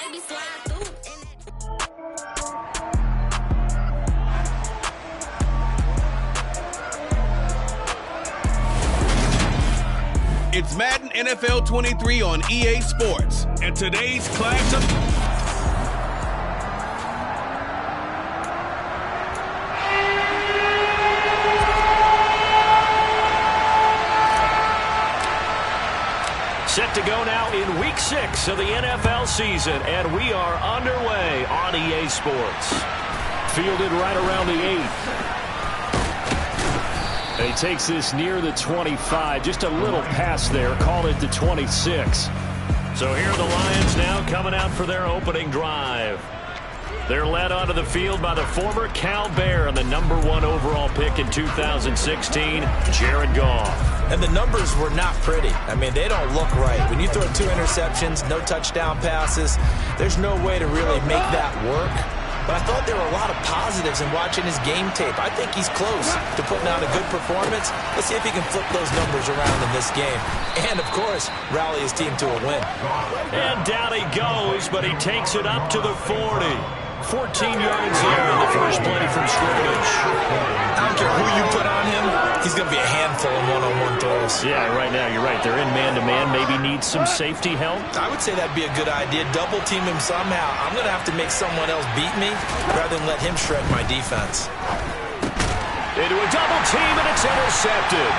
Baby slide through. It's Madden NFL 23 on EA Sports. And today's class of... Set to go now in Week 6 of the NFL season, and we are underway on EA Sports. Fielded right around the 8. And he takes this near the 25. Just a little pass there. Call it the 26. So here are the Lions now coming out for their opening drive. They're led onto the field by the former Cal Bear and the #1 overall pick in 2016, Jared Goff. And the numbers were not pretty. I mean, they don't look right. When you throw 2 interceptions, no touchdown passes, there's no way to really make that work. But I thought there were a lot of positives in watching his game tape. I think he's close to putting out a good performance. Let's see if he can flip those numbers around in this game. And, of course, rally his team to a win. And down he goes, but he takes it up to the 40. 14 yards there in the first play from scrimmage. I don't care who you put on him, he's going to be a handful in one-on-one throws. Yeah, right now, you're right. They're in man-to-man. Maybe need some safety help. I would say that'd be a good idea. Double team him somehow. I'm going to have to make someone else beat me rather than let him shred my defense. Into a double team, and it's intercepted.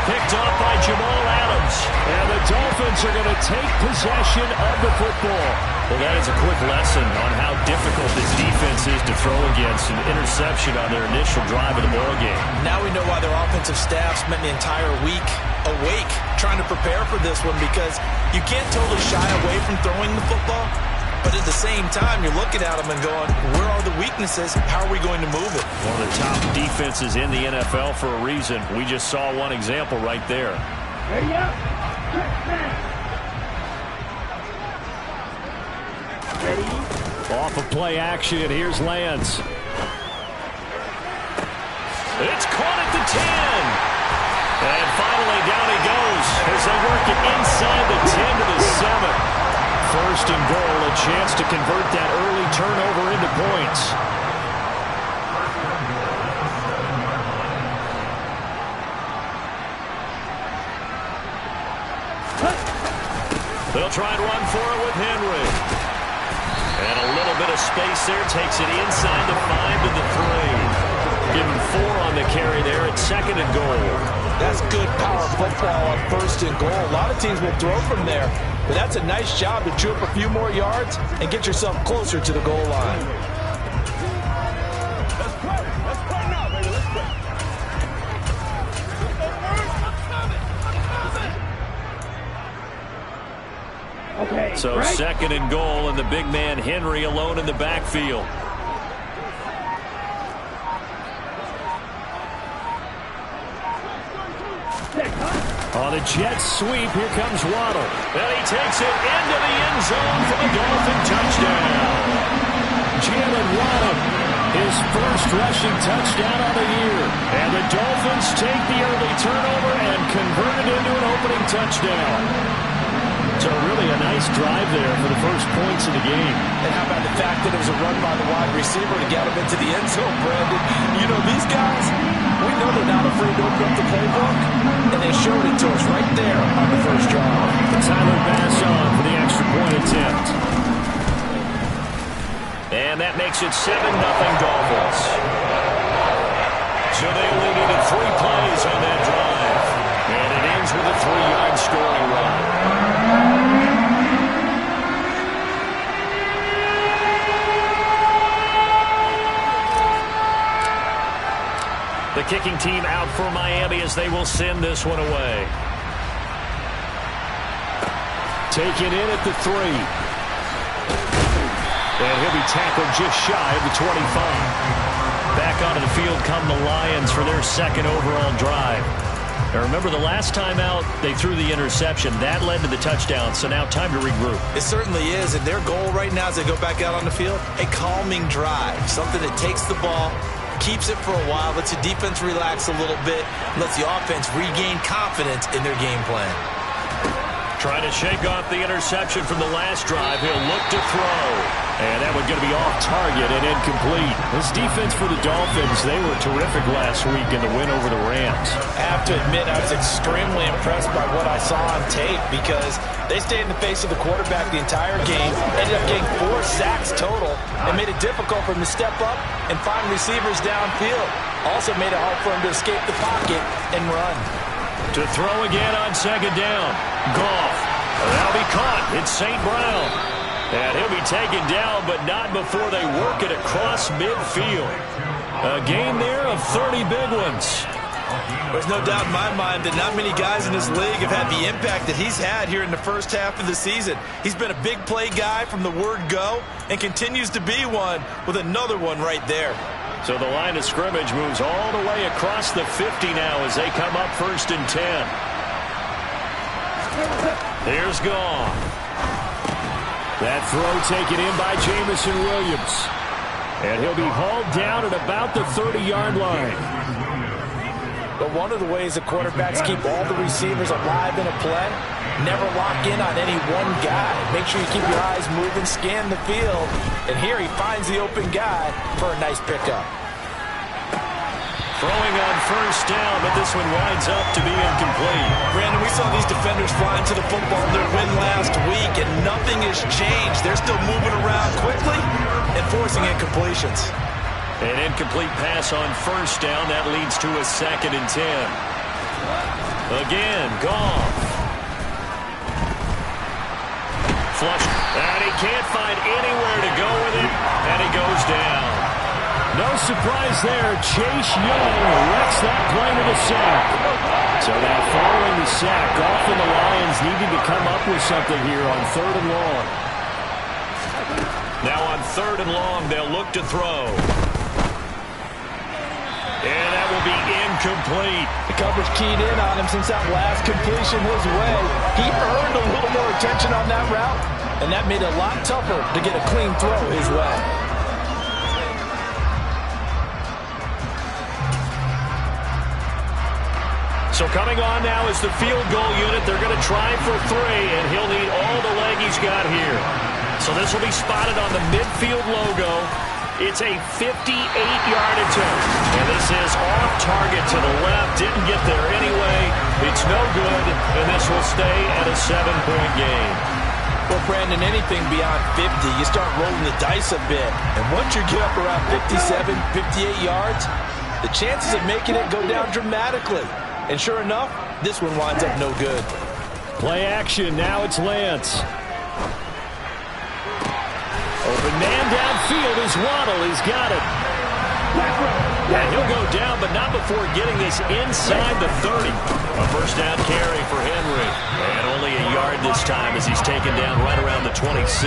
Picked off by Jamal Adams. And the Dolphins are going to take possession of the football. Well, that is a quick lesson on how difficult this defense is to throw against. An interception on their initial drive of the ball game. Now we know why their offensive staff spent the entire week awake trying to prepare for this one, because you can't totally shy away from throwing the football. But at the same time, you're looking at them and going, where are the weaknesses? How are we going to move it? One of the top defenses in the NFL for a reason. We just saw one example right there. Off of play action, and here's Lance. It's caught at the 10. And finally down he goes as they work it inside the 10 to the 7. First and goal, a chance to convert that early turnover into points. They'll try and run for it with Henry. And a little bit of space there, takes it inside the 5 to the 3. Give him 4 on the carry there at 2nd and goal. That's good power football on 1st and goal. A lot of teams will throw from there. But that's a nice job to chew up a few more yards and get yourself closer to the goal line. Okay, so 2nd and goal, and the big man Henry alone in the backfield. On the jet sweep, here comes Waddle. And he takes it into the end zone for the Dolphin touchdown. Jalen Waddle, his first rushing touchdown of the year. And the Dolphins take the early turnover and convert it into an opening touchdown. So really a nice drive there for the first points of the game. And how about the fact that it was a run by the wide receiver to get him into the end zone, Brandon? You know, these guys, we know they're not afraid to open up the playbook, and they showed it to us right there on the first drive. Tyler Bass on for the extra point attempt. And that makes it 7-0 Dolphins. So they only needed 3 plays on that drive. And it ends with a 3-yard scoring run. The kicking team out for Miami as they will send this one away. Taken in at the 3. And he'll be tackled just shy of the 25. Back onto the field come the Lions for their 2nd overall drive. Now remember, the last time out, they threw the interception. That led to the touchdown, so now time to regroup. It certainly is, and their goal right now as they go back out on the field, a calming drive. Something that takes the ball, keeps it for a while, lets the defense relax a little bit, lets the offense regain confidence in their game plan. Trying to shake off the interception from the last drive. He'll look to throw. And that one's going to be off target and incomplete. This defense for the Dolphins, they were terrific last week in the win over the Rams. I have to admit, I was extremely impressed by what I saw on tape because they stayed in the face of the quarterback the entire game, ended up getting 4 sacks total, and made it difficult for him to step up and find receivers downfield. Also made it hard for him to escape the pocket and run. To throw again on second down. Goff. That'll be caught. It's St. Brown. And he'll be taken down, but not before they work it across midfield. A gain there of 30 big ones. There's no doubt in my mind that not many guys in this league have had the impact that he's had here in the first half of the season. He's been a big play guy from the word go and continues to be one with another one right there. So the line of scrimmage moves all the way across the 50 now as they come up 1st and 10. Here's Goff. That throw taken in by Jamison Williams. And he'll be hauled down at about the 30-yard line. But one of the ways that quarterbacks keep all the receivers alive in a play, never lock in on any one guy. Make sure you keep your eyes moving, scan the field. And here he finds the open guy for a nice pickup. Throwing on 1st down, but this one winds up to be incomplete. Brandon, we saw these defenders flying to the football in their win last week, and nothing has changed. They're still moving around quickly and forcing incompletions. An incomplete pass on 1st down. That leads to a 2nd and 10. Again, Goff. Flush. And he can't find anywhere to go with it, and he goes down. No surprise there. Chase Young wrecks that play to the sack. So now following the sack, Goff and the Lions needed to come up with something here on 3rd and long. Now on 3rd and long, they'll look to throw. And that will be incomplete. The coverage keyed in on him since that last completion his way. He earned a little more attention on that route, and that made it a lot tougher to get a clean throw his way. So coming on now is the field goal unit. They're going to try for 3, and he'll need all the leg he's got here. So this will be spotted on the midfield logo. It's a 58-yard attempt. And this is off target to the left. Didn't get there anyway. It's no good, and this will stay at a 7-point game. Well, Brandon, anything beyond 50, you start rolling the dice a bit. And once you get up around 57, 58 yards, the chances of making it go down dramatically. And sure enough, this one winds up no good. Play action. Now it's Lance. Open man downfield is Waddle. He's got it. And he'll go down, but not before getting this inside the 30. A first down carry for Henry. And only a yard this time as he's taken down right around the 26.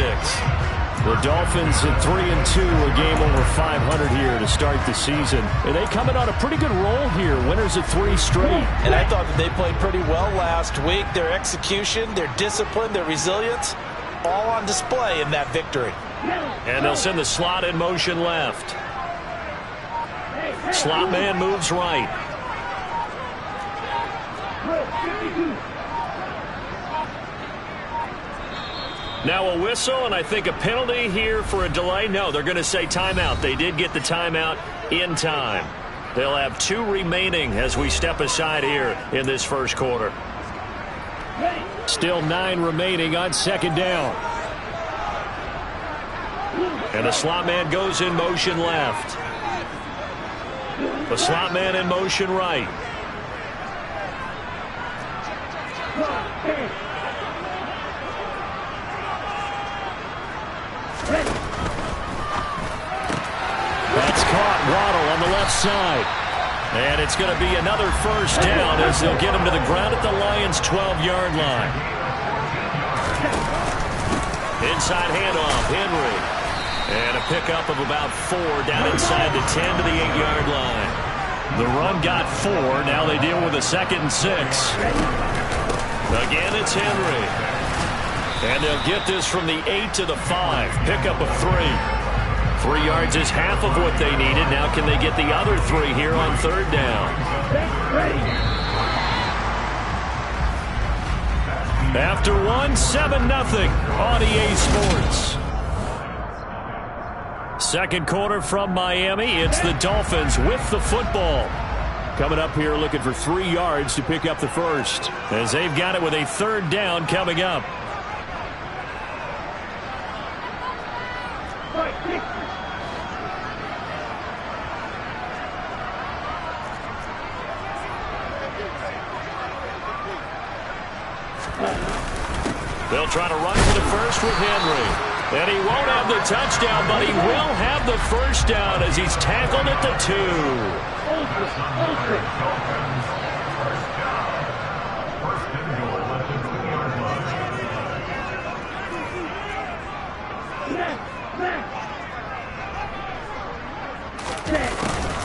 The Dolphins at 3-2, a game over 500 here to start the season. And they coming on a pretty good roll here, winners of 3 straight. And I thought that they played pretty well last week. Their execution, their discipline, their resilience, all on display in that victory. And they'll send the slot in motion left. Slot man moves right. Now a whistle, and I think a penalty here for a delay. No, they're going to say timeout. They did get the timeout in time. They'll have 2 remaining as we step aside here in this first quarter. Still 9 remaining on 2nd down. And the slot man goes in motion left. The slot man in motion right. That's caught. Waddle on the left side. And it's going to be another first down as they'll get him to the ground at the Lions' 12-yard line. Inside handoff, Henry. And a pickup of about 4 down inside the 10 to the 8-yard line. The run got 4. Now they deal with a 2nd and 6. Again, it's Henry. And they'll get this from the 8 to the 5. Pickup of 3. 3 yards is half of what they needed. Now can they get the other 3 here on 3rd down? After one, 7-0 on EA Sports. Second quarter from Miami. It's the Dolphins with the football. Coming up here looking for 3 yards to pick up the first, as they've got it with a third down coming up. They'll try to run for the first with Henry. And he won't have the touchdown, but he will have the first down as he's tackled at the 2.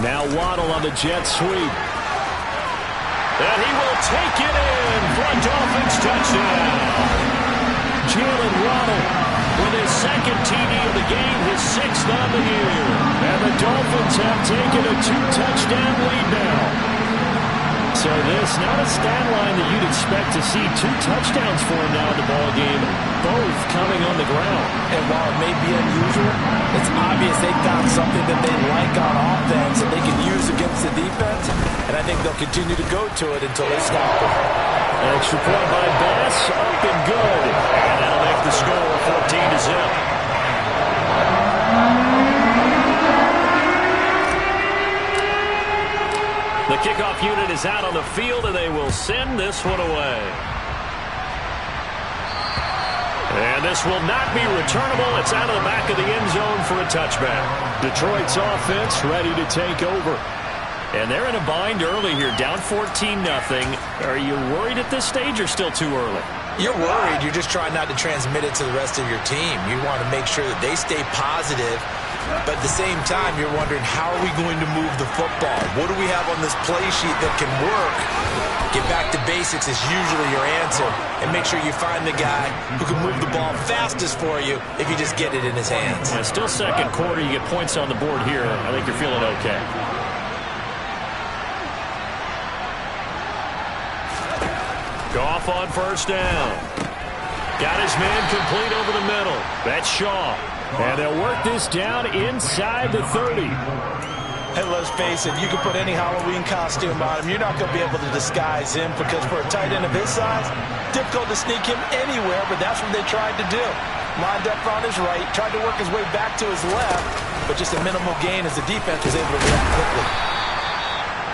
Now Waddle on the jet sweep. And he will take it in for a Dolphins touchdown. Jalen Waddle with his second TD of the game, his 6th on the year. And the Dolphins have taken a 2-touchdown lead now. So this, not a stat line that you'd expect to see 2 touchdowns for him now in the ball game, both coming on the ground. And while it may be unusual, it's obvious they found something that they like on offense and they can use against the defense. And I think they'll continue to go to it until they stop it. Extra point by Bass, up and good. And that'll make the score 14-0. The kickoff unit is out on the field, and they will send this one away. And this will not be returnable. It's out of the back of the end zone for a touchback. Detroit's offense ready to take over. And they're in a bind early here, down 14-0. Are you worried at this stage or still too early? You're worried. You're just trying not to transmit it to the rest of your team. You want to make sure that they stay positive. But at the same time, you're wondering, how are we going to move the football? What do we have on this play sheet that can work? Get back to basics is usually your answer. And make sure you find the guy who can move the ball fastest for you if you just get it in his hands. Yeah, still second quarter. You get points on the board here. I think you're feeling okay. Goff on first down. Got his man complete over the middle. That's Shaw. And they'll work this down inside the 30. Hey, let's face it, you can put any Halloween costume on him. You're not going to be able to disguise him because for a tight end of his size, difficult to sneak him anywhere, but that's what they tried to do. Lined up on his right, tried to work his way back to his left, but just a minimal gain as the defense was able to react quickly.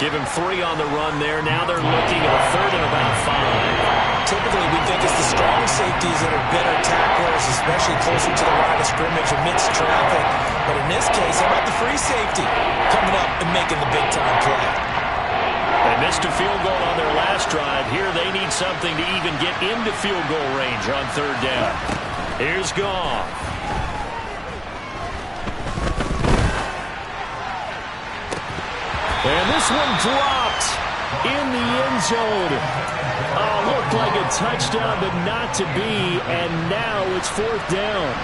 Give him 3 on the run there. Now they're looking at a third and about 5. Typically, we think it's the strong safeties that are better tacklers, especially closer to the line of scrimmage amidst traffic. But in this case, how about the free safety coming up and making the big-time play? They missed a field goal on their last drive. Here they need something to even get into field goal range on third down. Here's Goff. And this one dropped in the end zone. Oh, looked like a touchdown, but not to be. And now it's 4th down.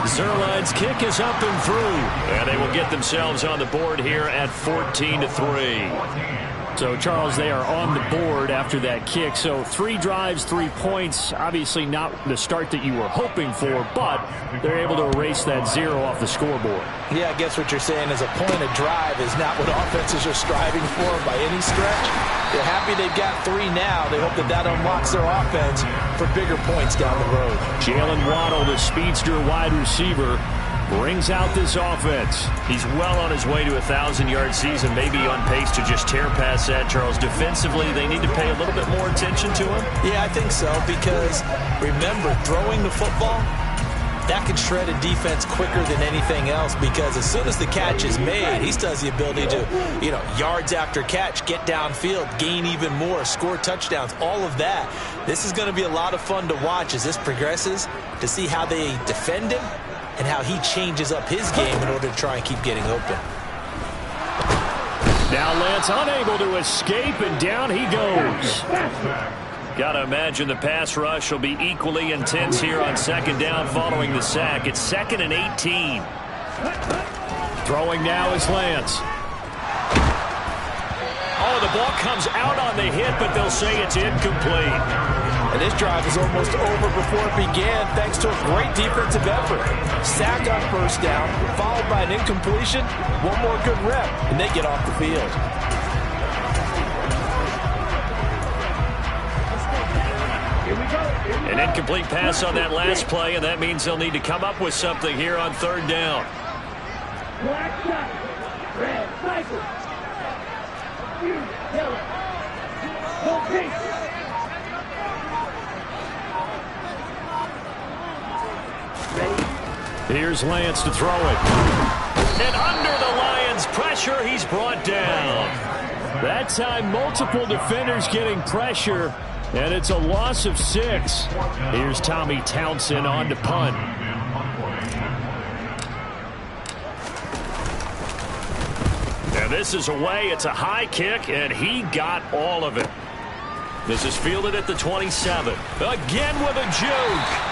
Zerline's kick is up and through. And they will get themselves on the board here at 14-3. So, Charles, they are on the board after that kick. So 3 drives, 3 points. Obviously not the start that you were hoping for, but they're able to erase that 0 off the scoreboard. Yeah, I guess what you're saying is a point of drive is not what offenses are striving for by any stretch. They're happy they've got 3 now. They hope that that unlocks their offense for bigger points down the road. Jalen Waddle, the speedster wide receiver, brings out this offense. He's well on his way to a 1,000-yard season, maybe on pace to just tear past that, Charles. Defensively, they need to pay a little bit more attention to him. Yeah, I think so, because remember, throwing the football, that can shred a defense quicker than anything else, because as soon as the catch is made, he still has the ability to, yards after catch, get downfield, gain even more, score touchdowns, all of that. This is going to be a lot of fun to watch as this progresses, to see how they defend him and how he changes up his game in order to try and keep getting open. Now Lance unable to escape, and down he goes. Got to imagine the pass rush will be equally intense here on second down following the sack. It's 2nd and 18. Throwing now is Lance. Oh, the ball comes out on the hit, but they'll say it's incomplete. And this drive is almost over before it began thanks to a great defensive effort. Sack on first down, followed by an incompletion, one more good rep, and they get off the field. An incomplete pass on that last play, and that means they'll need to come up with something here on third down. Black shot, red cycle, yellow, no pink. Here's Lance to throw it. And under the Lions' pressure, he's brought down. That time, multiple defenders getting pressure, and it's a loss of 6. Here's Tommy Townsend on to punt. And this is away. It's a high kick, and he got all of it. This is fielded at the 27. Again with a juke.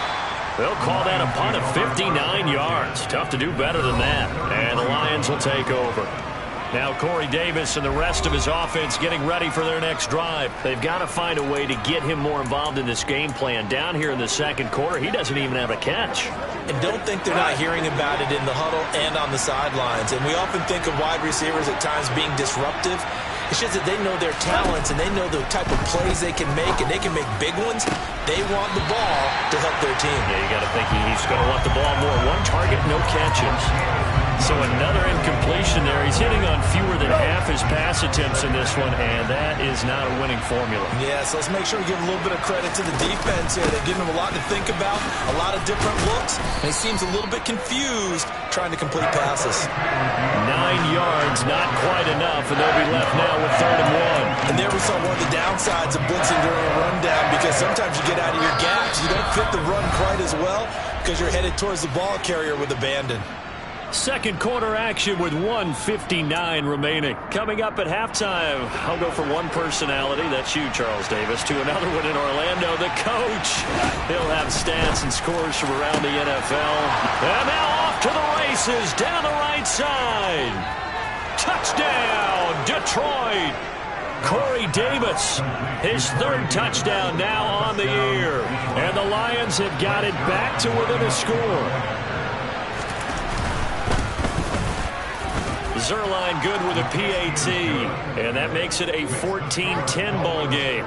They'll call that a punt of 59 yards. Tough to do better than that. And the Lions will take over. Now Corey Davis and the rest of his offense getting ready for their next drive. They've got to find a way to get him more involved in this game plan. Down here in the second quarter, he doesn't even have a catch. And don't think they're not hearing about it in the huddle and on the sidelines. And we often think of wide receivers at times being disruptive. It's just that they know their talents and they know the type of plays they can make, and they can make big ones. They want the ball to help their team. Yeah, you got to think he's going to want the ball more. One target, no catches. So another incompletion there. He's hitting on fewer than half his pass attempts in this one, and that is not a winning formula. Yeah, so let's make sure we give a little bit of credit to the defense here. They're giving him a lot to think about, a lot of different looks, and he seems a little bit confused trying to complete passes. 9 yards, not quite enough, and they'll be left now with 3rd and 1. And there we saw one of the downsides of blitzing during a rundown, because sometimes you get out of your gaps. You don't fit the run quite as well because you're headed towards the ball carrier with abandon. Second quarter action with 1:59 remaining. Coming up at halftime, I'll go from one personality, that's you, Charles Davis, to another one in Orlando, the coach. He'll have stats and scores from around the NFL. And now off to the races, down the right side. Touchdown, Detroit. Corey Davis, his 3rd touchdown now on the year. And the Lions have got it back to within a score. Zerline good with a PAT, and that makes it a 14-10 ball game.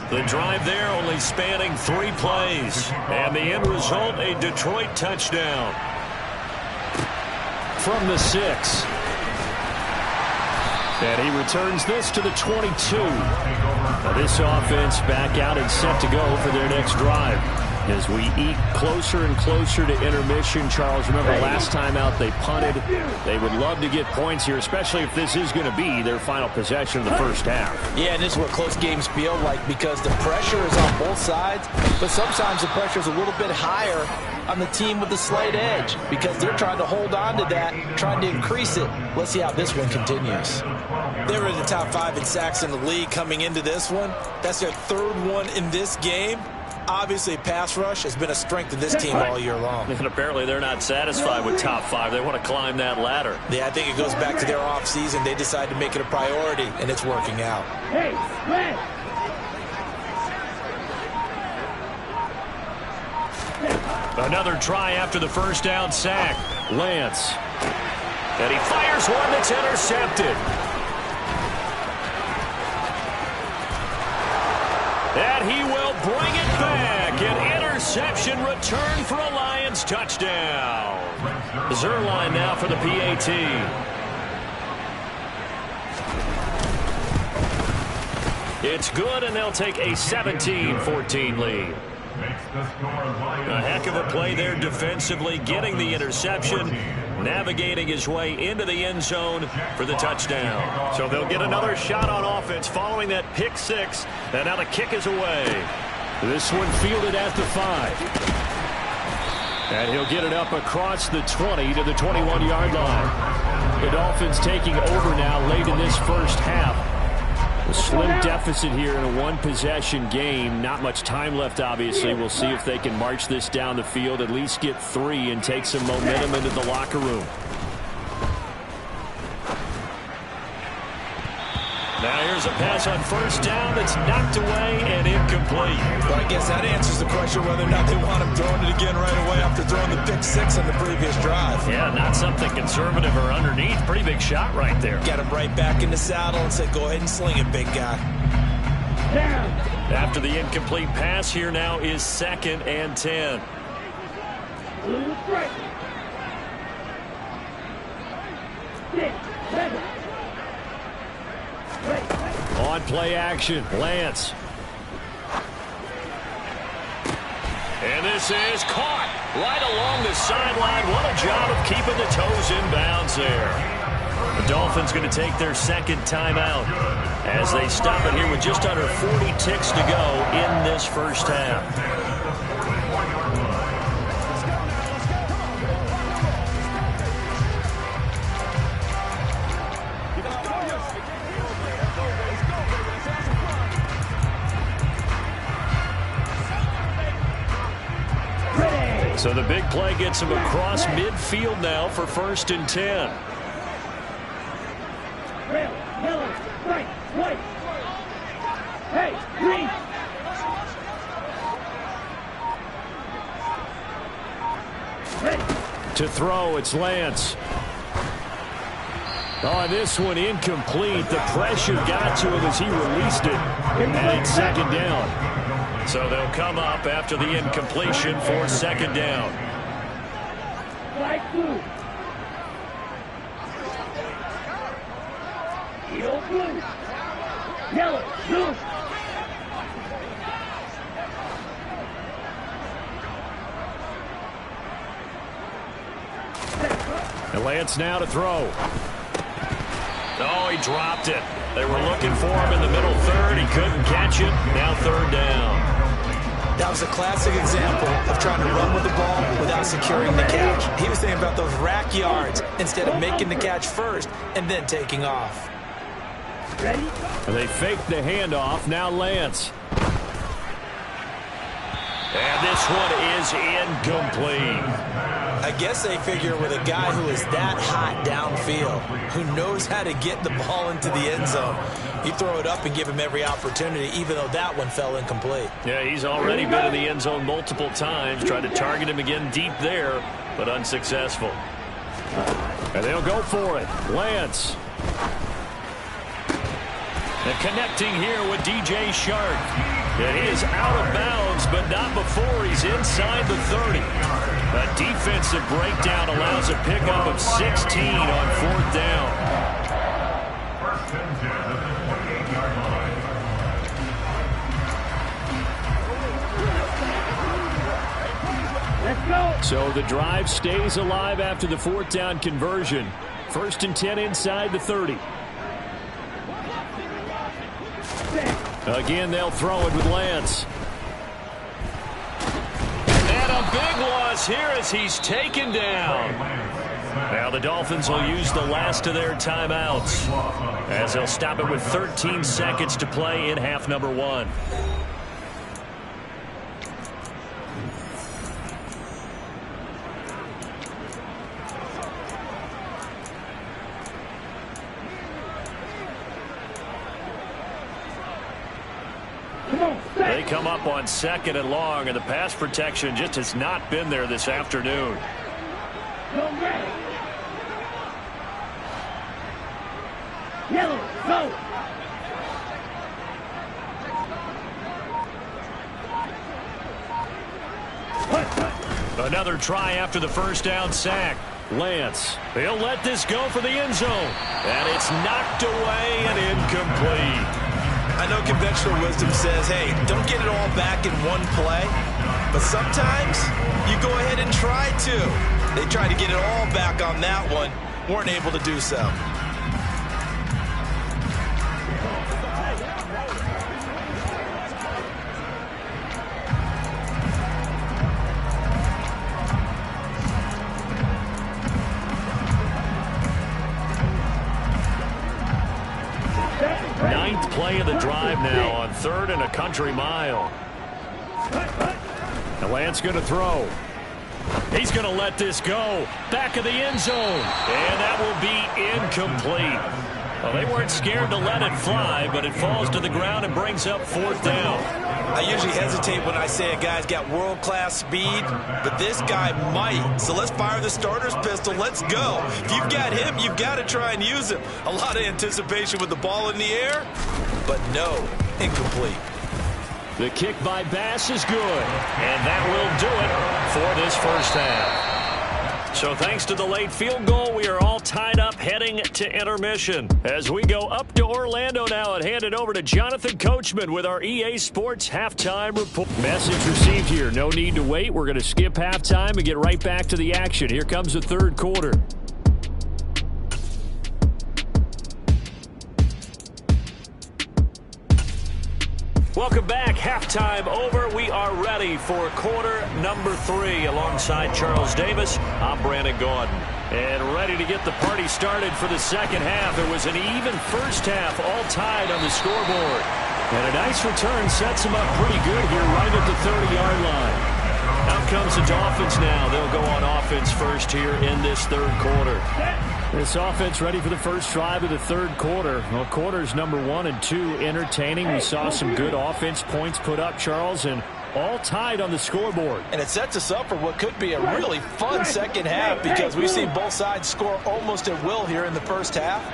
The drive there only spanning 3 plays, and the end result, a Detroit touchdown. From the 6. And he returns this to the 22. Now this offense back out and set to go for their next drive. As we eat closer and closer to intermission, Charles, remember last time out they punted. They would love to get points here, especially if this is going to be their final possession of the first half. Yeah, and this is what close games feel like, because the pressure is on both sides, but sometimes the pressure is a little bit higher on the team with the slight edge because they're trying to hold on to that, trying to increase it. Let's see how this one continues. They were in the top 5 in sacks in the league coming into this one. That's their 3rd one in this game. Obviously, pass rush has been a strength of this team all year long. And apparently they're not satisfied with top 5. They want to climb that ladder. Yeah, I think it goes back to their offseason. They decided to make it a priority, and it's working out. Hey, red. Another try after the first down sack. Lance. And he fires one that's intercepted. And he will bring it back. An interception return for a Lions touchdown. Zerline now for the PAT. It's good, and they'll take a 17-14 lead. A heck of a play there defensively, getting the interception, navigating his way into the end zone for the touchdown. So they'll get another shot on offense following that pick 6, and now the kick is away. This one fielded at the 5. And he'll get it up across the 20 to the 21-yard line. The Dolphins taking over now late in this first half. A slim deficit here in a one-possession game. Not much time left, obviously. We'll see if they can march this down the field, at least get 3, and take some momentum into the locker room. Now here's a pass on first down that's knocked away and incomplete. Well, I guess that answers the question whether or not they want him throwing it again right away after throwing the pick six on the previous drive. Yeah, not something conservative or underneath. Pretty big shot right there. Got him right back in the saddle and said, go ahead and sling it, big guy. Down. After the incomplete pass, here now is 2nd and 10. Blue strike. 6, 7. On play action, Lance. And this is caught right along the sideline. What a job of keeping the toes in bounds there. The Dolphins going to take their second timeout as they stop it here with just under 40 ticks to go in this first half. So the big play gets him across midfield now for 1st and 10. Red, yellow, right, white. Hey, green. Ready. To throw, it's Lance. Oh, this one incomplete. The pressure got to him as he released it. And it's 2nd down. So they'll come up after the incompletion for 2nd down. Flag blue. Yellow, blue. Yellow, blue. And Lance now to throw. Oh, he dropped it. They were looking for him in the middle third. He couldn't catch it. Now 3rd down. That was a classic example of trying to run with the ball without securing the catch. He was thinking about those rack yards instead of making the catch first and then taking off. Ready? And they faked the handoff. Now Lance. And this one is incomplete. I guess they figure with a guy who is that hot downfield, who knows how to get the ball into the end zone, you throw it up and give him every opportunity, even though that one fell incomplete. Yeah, he's already been in the end zone multiple times. Tried to target him again deep there, but unsuccessful. And they'll go for it. Lance. And connecting here with DJ Shark. And he is out of bounds, but not before he's inside the 30. A defensive breakdown allows a pickup of 16 on 4th down. Let's go. So the drive stays alive after the 4th down conversion. 1st and 10 inside the 30. Again, they'll throw it with Lance. And a big loss here as he's taken down. Now the Dolphins will use the last of their timeouts as they'll stop it with 13 seconds to play in half number 1. They come up on 2nd and long, and the pass protection just has not been there this afternoon. Go red. Yellow, go. Another try after the 1st down sack. Lance, he'll let this go for the end zone. And it's knocked away and incomplete. I know conventional wisdom says, hey, don't get it all back in one play. But sometimes you go ahead and try to. They tried to get it all back on that one. Weren't able to do so. Ninth play of the drive now on 3rd and a country mile. And Lance going to throw. He's going to let this go. Back of the end zone. And that will be incomplete. Well, they weren't scared to let it fly, but it falls to the ground and brings up 4th down. I usually hesitate when I say a guy's got world-class speed, but this guy might. So let's fire the starter's pistol. Let's go. If you've got him, you've got to try and use him. A lot of anticipation with the ball in the air, but no, incomplete. The kick by Bass is good, and that will do it for this first half. So thanks to the late field goal, we are all tied up heading to intermission. As we go up to Orlando now and hand it over to Jonathan Coachman with our EA Sports Halftime Report. Message received here. No need to wait. We're going to skip halftime and get right back to the action. Here comes the third quarter. Welcome back. Halftime over. We are ready for quarter number 3. Alongside Charles Davis, I'm Brandon Gaudin. And ready to get the party started for the second half. It was an even first half, all tied on the scoreboard. And a nice return sets them up pretty good here right at the 30-yard line. Out comes the Dolphins now. They'll go on offense first here in this third quarter. This offense ready for the first drive of the third quarter. Well, quarters number 1 and 2 entertaining. We saw some good offense points put up, Charles, and all tied on the scoreboard. And it sets us up for what could be a really fun second half because we've seen both sides score almost at will here in the first half.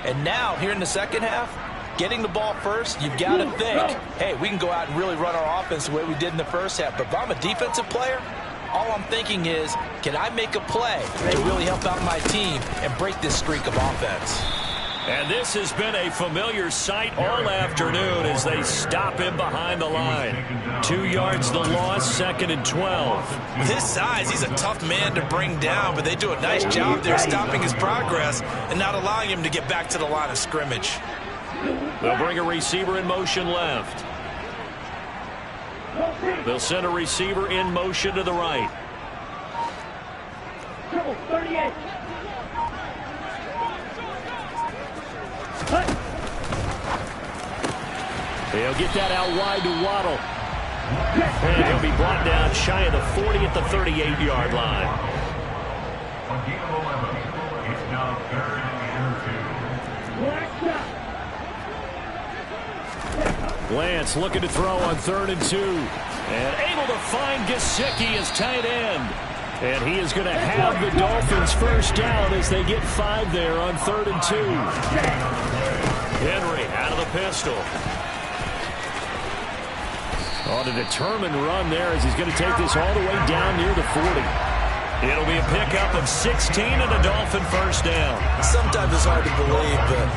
And now, here in the second half, getting the ball first, you've got to think, hey, we can go out and really run our offense the way we did in the first half. But if I'm a defensive player, all I'm thinking is, can I make a play to really help out my team and break this streak of offense? And this has been a familiar sight all afternoon as they stop him behind the line. 2 yards the loss, 2nd and 12. With his size, he's a tough man to bring down, but they do a nice job there stopping his progress and not allowing him to get back to the line of scrimmage. They'll bring a receiver in motion left. They'll send a receiver in motion to the right. 38. He'll get that out wide to Waddle. And he'll be brought down shy of the 40 at the 38-yard line. It's now 3rd and 2. Lance looking to throw on 3rd and 2. And able to find Gesicki as tight end. And he is going to have the Dolphins first down as they get 5 there on 3rd and 2. Henry out of the pistol. On a determined run there as he's going to take this all the way down near the 40. It'll be a pickup of 16 and a Dolphin first down. Sometimes it's hard to believe, but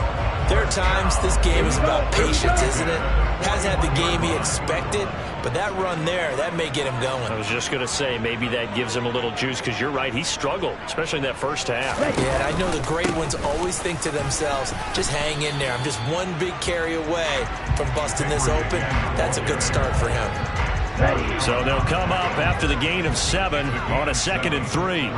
there are times this game is about patience, isn't it? Hasn't had the game he expected, but that run there, that may get him going. I was just going to say, maybe that gives him a little juice because you're right, he struggled, especially in that first half. Yeah, and I know the great ones always think to themselves, just hang in there. I'm just one big carry away from busting this open. That's a good start for him. So they'll come up after the gain of 7 on a 2nd and 3.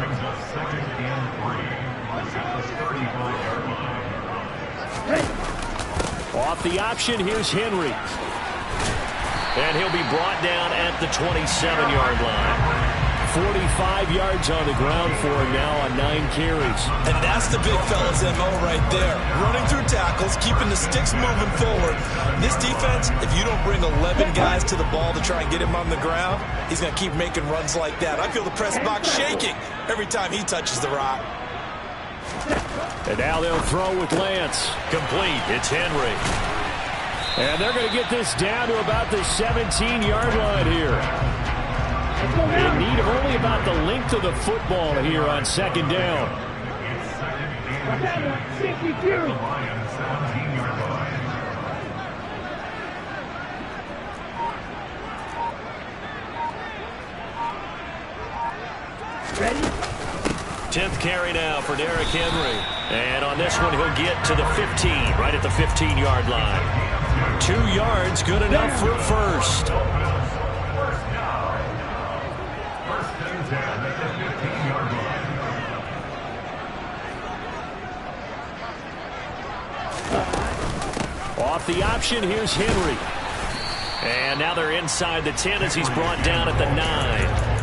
Off the option, here's Henry. And he'll be brought down at the 27-yard line. 45 yards on the ground for him now on 9 carries. And that's the big fella's MO right there. Running through tackles, keeping the sticks moving forward. This defense, if you don't bring 11 guys to the ball to try and get him on the ground, he's going to keep making runs like that. I feel the press box shaking every time he touches the rock. And now they'll throw with Lance. Complete. It's Henry. And they're going to get this down to about the 17-yard line here. In need of only about the length of the football here on 2nd down. Ready? 10th carry now for Derrick Henry. And on this one, he'll get to the 15, right at the 15-yard line. 2 yards, good enough for a first. Off the option, here's Henry. And now they're inside the 10 as he's brought down at the 9.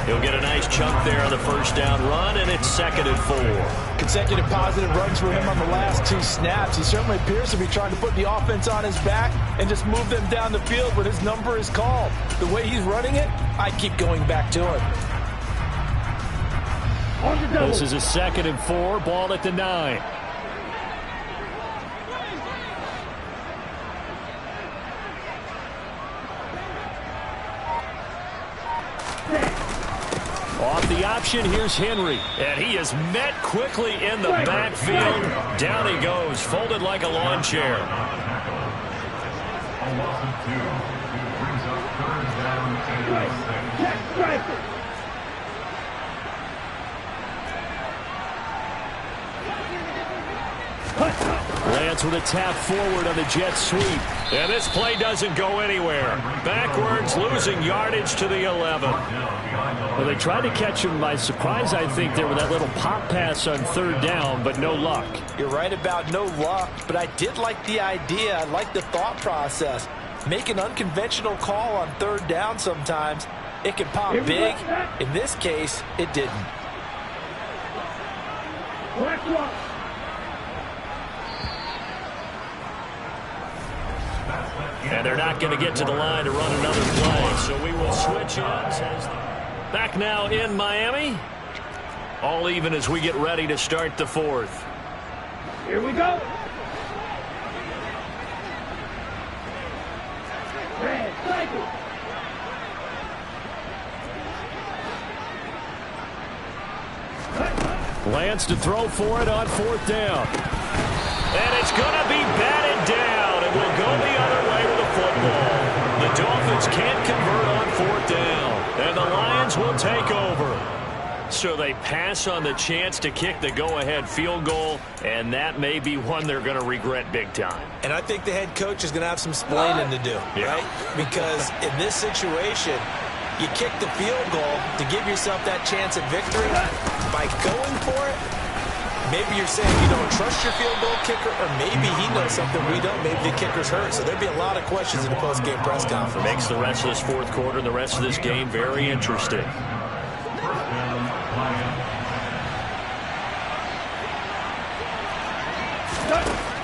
He'll get a nice chunk there on the first down run, and it's 2nd and 4. Consecutive positive runs for him on the last 2 snaps. He certainly appears to be trying to put the offense on his back and just move them down the field when his number is called. The way he's running it, I keep going back to him. This is a 2nd and 4, ball at the 9. Off the option, here's Henry. And he is met quickly in the backfield. Down he goes, folded like a lawn chair. A loss of 2. It brings up 3rd down and 6. Lance with a tap forward on the jet sweep. And this play doesn't go anywhere. Backwards, losing yardage to the 11. Well, they tried to catch him by surprise, I think, there with that little pop pass on 3rd down, but no luck. You're right about no luck, but I did like the idea. I like the thought process. Make an unconventional call on 3rd down sometimes. It can pop big. In this case, it didn't. And they're not going to get to the line to run another play, so we will switch ends. Back now in Miami. All even as we get ready to start the 4th. Here we go. Red cycle. Lance to throw for it on 4th down. And it's going to be batted down. It will go the other way with the football. The Dolphins can't convert on 4th down. And the Lions will take over. So they pass on the chance to kick the go-ahead field goal, and that may be one they're going to regret big time. And I think the head coach is going to have some explaining to do, right? Because in this situation, you kick the field goal to give yourself that chance at victory. By going for it, maybe you're saying you don't trust your field goal kicker, or maybe he knows something we don't. Maybe the kicker's hurt. So there'd be a lot of questions in the post-game press conference. Makes the rest of this 4th quarter and the rest of this game very interesting.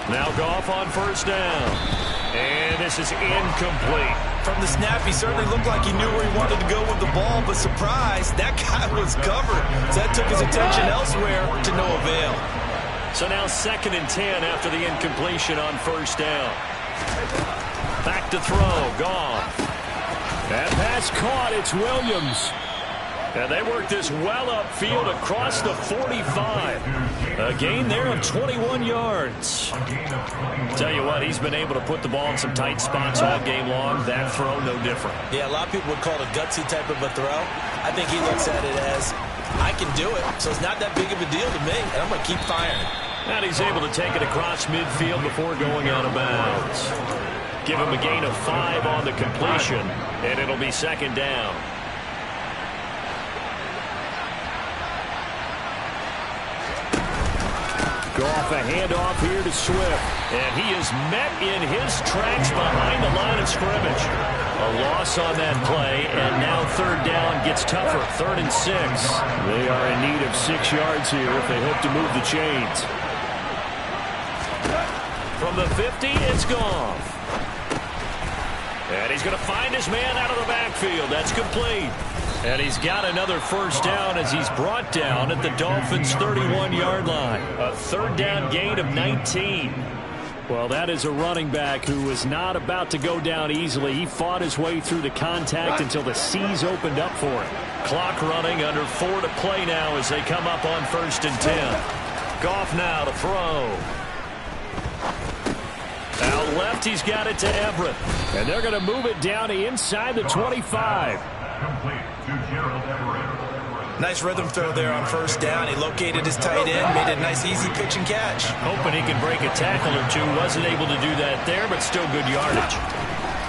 Now Goff on 1st down. And this is incomplete. From the snap, he certainly looked like he knew where he wanted to go with the ball, but surprise, that guy was covered. So that took his attention elsewhere to no avail. So now 2nd and 10 after the incompletion on 1st down. Back to throw, Goff. That pass caught, it's Williams. And they work this well upfield across the 45. A gain there of 21 yards. Tell you what, he's been able to put the ball in some tight spots all game long. That throw, no different. Yeah, a lot of people would call it a gutsy type of a throw. I think he looks at it as, I can do it, so it's not that big of a deal to me, and I'm going to keep firing. And he's able to take it across midfield before going out of bounds. Give him a gain of 5 on the completion, and it'll be 2nd down. Goff a handoff here to Swift. And he is met in his tracks behind the line of scrimmage. A loss on that play, and now 3rd down gets tougher. 3rd and 6. They are in need of 6 yards here if they hope to move the chains. From the 50, it's Goff. And he's going to find his man out of the backfield. That's complete. And he's got another 1st down as he's brought down at the Dolphins' 31-yard line. A 3rd down gain of 19. Well, that is a running back who was not about to go down easily. He fought his way through the contact until the C's opened up for him. Clock running, under 4 to play now as they come up on 1st and 10. Goff now to throw. Out left, he's got it to Everett. And they're going to move it down to inside the 25. Complete to Gerald Everett. Nice rhythm throw there on 1st down. He located his tight end, made it a nice easy pitch and catch. Hoping he could break a tackle or two. Wasn't able to do that there, but still good yardage.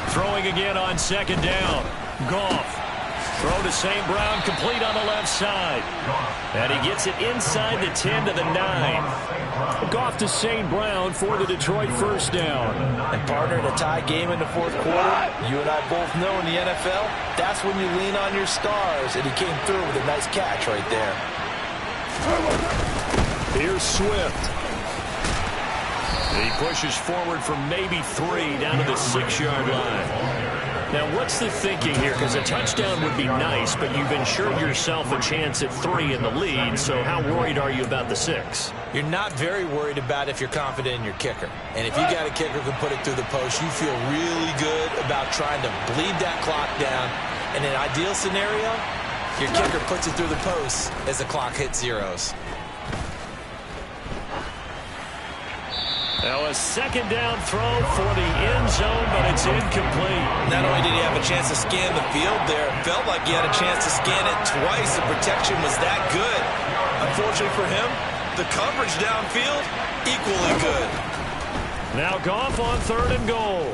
Throwing again on 2nd down. Goff. Throw to St. Brown, complete on the left side. And he gets it inside the 10 to the 9. Goff to St. Brown for the Detroit first down. And partner, in a tie game in the fourth quarter, you and I both know in the NFL, that's when you lean on your stars, and he came through with a nice catch right there. Here's Swift. He pushes forward from maybe 3 down to the 6-yard line. Now, what's the thinking here? Because a touchdown would be nice, but you've ensured yourself a chance at 3 in the lead, so how worried are you about the 6? You're not very worried about if you're confident in your kicker. And if you got a kicker who can put it through the post, you feel really good about trying to bleed that clock down. In an ideal scenario, your kicker puts it through the post as the clock hits zeros. Now a second down throw for the end zone, but it's incomplete. Not only did he have a chance to scan the field there, it felt like he had a chance to scan it twice. The protection was that good. Unfortunately for him, the coverage downfield, equally good. Now Goff on 3rd and goal.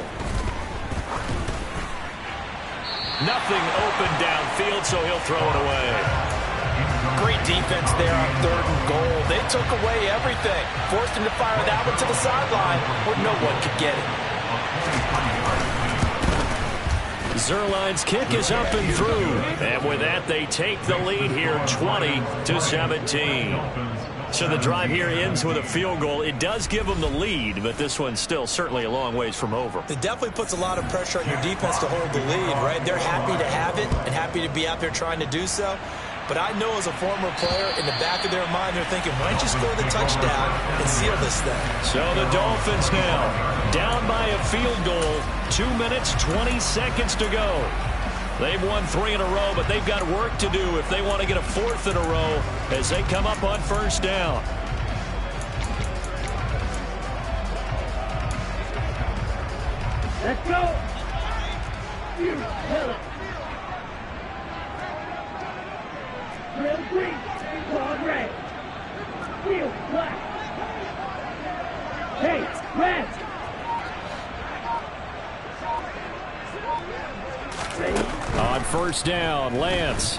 Nothing open downfield, so he'll throw it away. Great defense there on 3rd and goal. They took away everything. Forced him to fire that one to the sideline where no one could get it. Zerline's kick is up and through. And with that, they take the lead here 20-17. So the drive here ends with a field goal. It does give them the lead, but this one's still certainly a long ways from over. It definitely puts a lot of pressure on your defense to hold the lead, right? They're happy to have it and happy to be out there trying to do so. But I know as a former player, in the back of their mind, they're thinking, why don't you score the touchdown and seal this thing? So the Dolphins now down by a field goal. 2 minutes, 20 seconds to go. They've won 3 in a row, but they've got work to do if they want to get a 4th in a row as they come up on first down. Let's go. You tell it. Drill green, quad red, field black. Hey, red. On first down, Lance.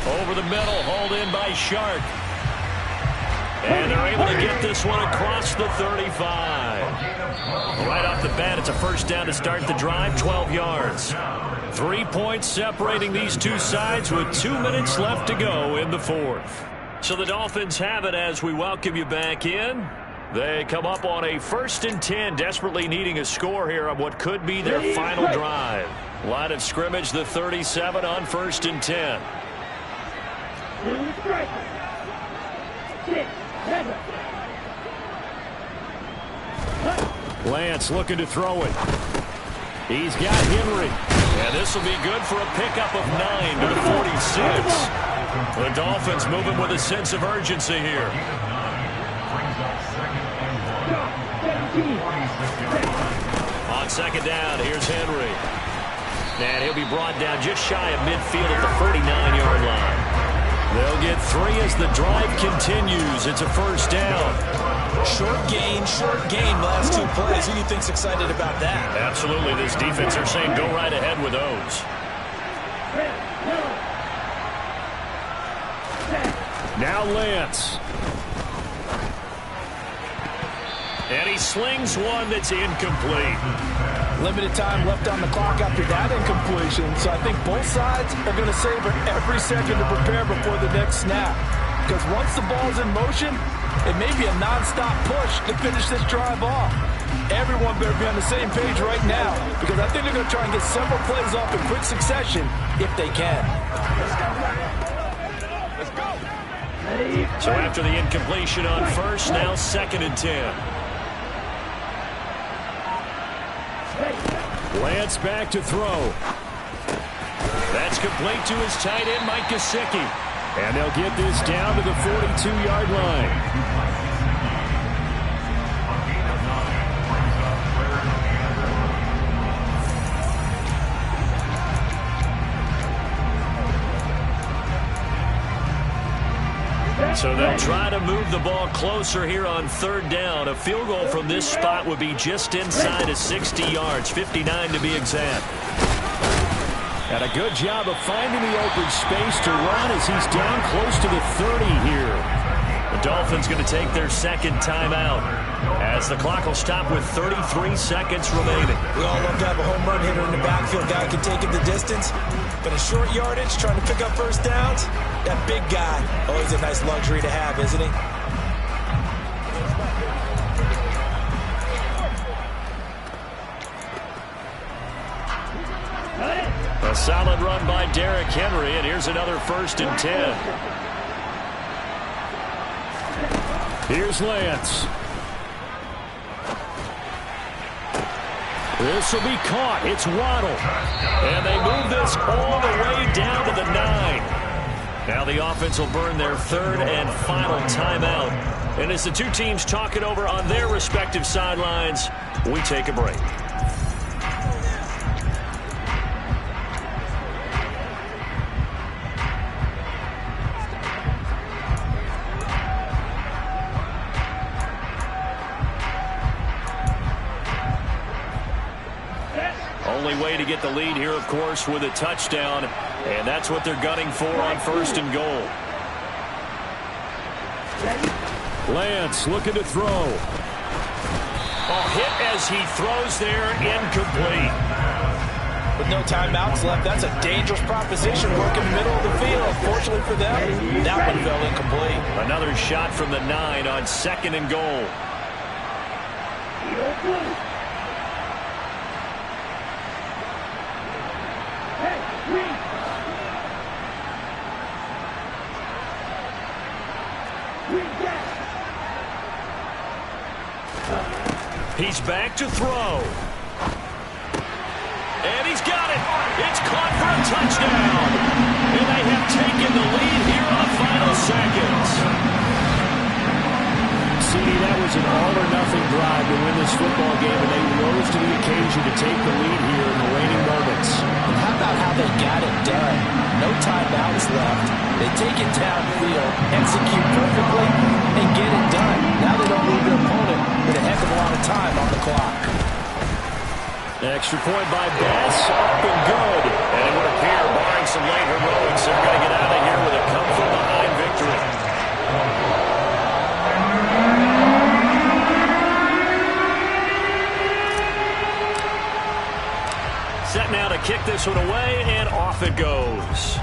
Over the middle, hauled in by Shark. And they're able to get this one across the 35. Right off the bat, it's a first down to start the drive, 12 yards. 3 points separating these two sides with 2 minutes left to go in the fourth. So the Dolphins have it as we welcome you back in. They come up on a 1st and 10, desperately needing a score here on what could be their final drive. Line of scrimmage, the 37 on 1st and 10. Lance looking to throw it. He's got Henry. And this will be good for a pickup of 9 to the 46. The Dolphins moving with a sense of urgency here. On second down, here's Henry. And he'll be brought down just shy of midfield at the 49-yard line. They'll get 3 as the drive continues. It's a first down. Short gain, last 2 plays. Who do you think's excited about that? Absolutely. This defense are saying go right ahead with those. Now Lance. And he slings one that's incomplete. Limited time left on the clock after that incompletion, so I think both sides are going to savor every second to prepare before the next snap. Because once the ball's in motion, it may be a non-stop push to finish this drive off. Everyone better be on the same page right now, because I think they're going to try and get several plays off in quick succession if they can. Let's go. So after the incompletion on first, now 2nd and 10. Lance back to throw. That's complete to his tight end, Mike Gesicki. And they'll get this down to the 42-yard line. So they'll try to move the ball closer here on 3rd down. A field goal from this spot would be just inside of 60 yards, 59 to be exact. And a good job of finding the open space to run as he's down close to the 30 here. The Dolphins going to take their second timeout as the clock will stop with 33 seconds remaining. We all love to have a home run hitter in the backfield. Guy can take it the distance, but a short yardage, trying to pick up first downs, that big guy, always a nice luxury to have, isn't he? A solid run by Derrick Henry, and here's another 1st and 10. Here's Lance. This will be caught. It's Waddle. And they move this all the way down to the 9. Now the offense will burn their 3rd and final timeout. And as the two teams talk it over on their respective sidelines, we take a break. Only way to get the lead here, of course, with a touchdown, and that's what they're gunning for on 1st and goal. Lance looking to throw. Oh, hit as he throws there, incomplete. With no timeouts left, that's a dangerous proposition. Work in the middle of the field. Fortunately for them, that one fell incomplete. Another shot from the 9 on 2nd and goal. He's back to throw. And he's got it. It's caught for a touchdown. And they have taken the lead here on the final seconds. CD, that was an all-or-nothing drive to win this football game, and they rose to the occasion to take the lead here in the waning moments. And how about how they got it done? No timeouts left. They take it downfield, execute perfectly, and get it done. Now they don't leave their opponent with a heck of a lot of time on the clock. Extra point by Bass, up and good. And it would appear, barring some late heroics, they're going to get out of here with a come-from-behind victory. Set now to kick this one away, and off it goes.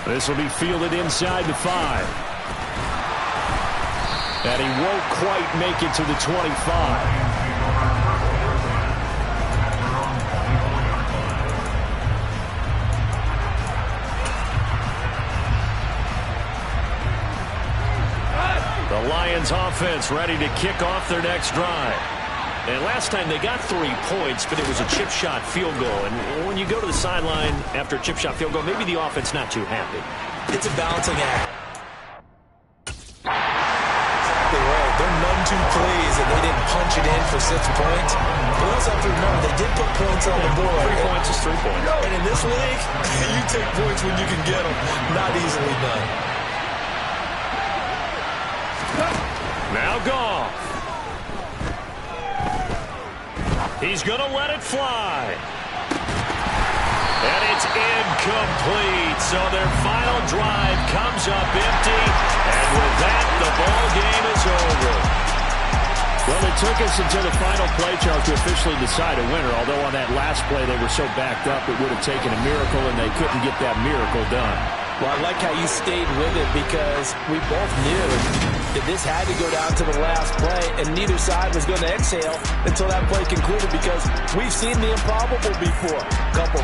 This will be fielded inside the 5. And he won't quite make it to the 25. The Lions offense ready to kick off their next drive. And last time they got 3 points, but it was a chip shot field goal. And when you go to the sideline after a chip shot field goal, maybe the offense not too happy. It's a balancing act. Exactly right. They're none too pleased that they didn't punch it in for 6 points. But we also have to remember they did put points on the board. 3 points is 3 points. And in this league, you take points when you can get them. Not easily done. Now Goff. He's going to let it fly. And it's incomplete. So their final drive comes up empty. And with that, the ball game is over. Well, it took us until the final play chart to officially decide a winner. Although on that last play they were so backed up, it would have taken a miracle, and they couldn't get that miracle done. Well, I like how you stayed with it because we both knew that this had to go down to the last play, and neither side was going to exhale until that play concluded because we've seen the improbable before. Couple